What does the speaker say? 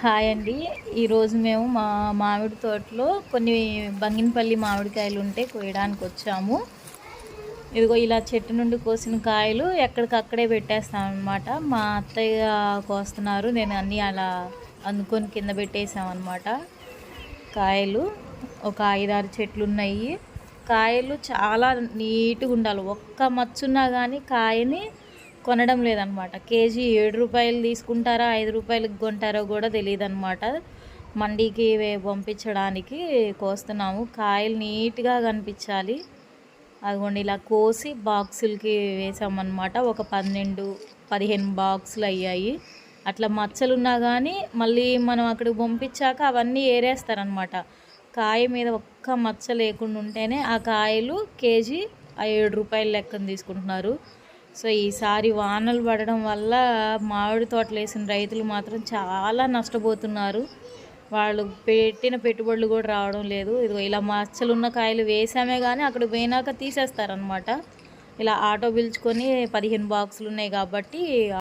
Hi అండి. ఈరోజు మేము మా మామిడి తోటలో కొన్ని బంగినపల్లి మామిడికాయలు ఉంటే కోయడానికొచ్చాము. ఇదిగో ఇలా చెట్టు నుండి కోసిన కాయలు ఎక్కడికక్కడే పెట్టేస్తామన్నమాట. మా అత్తయ్య కోస్తున్నారు. నేను అన్నీ అలా అందుకొని కింద పెట్టేసామన్నమాట. కాయలు ఒక 5, 6 చెట్లున్నాయి. కాయలు చాలా నీట్‌గా ఉండాలి. ఒక్క మచ్చున్నా గానీ కాయని కొనడం లేదనమాట. కేజీ రూ. 7 తీసుకుంటారా, రూ. 5కి కొంటారో కూడా తెలీదనమాట. మండీకి పంపించడానికి కోస్తున్నాము. కాయలు నీట్‌గా కనిపించాలి. అదిగోండి ఇలా కోసి బాక్సులకి వేసామన్నమాట. ఒక 12, 15 బాక్సులు అయ్యాయి. అట్లా మచ్చలున్నా కానీ మళ్ళీ మనం అక్కడికి పంపించాక అవన్నీ ఏరేస్తారనమాట. కాయ మీద ఒక్క మచ్చ లేకుండా ఉంటేనే ఆ కాయలు కేజీ రూ. 7 లెక్కన తీసుకుంటున్నారు. సో ఈసారి వానలు పడడం వల్ల మామిడి తోటలు వేసిన రైతులు మాత్రం చాలా నష్టపోతున్నారు. వాళ్ళు పెట్టిన పెట్టుబడులు కూడా రావడం లేదు. ఇదిగో ఇలా మచ్చలున్న కాయలు వేసామే కానీ అక్కడికి పోయినాక తీసేస్తారనమాట. ఇలా ఆటో పిలుచుకొని 15 బాక్సులు ఉన్నాయి కాబట్టి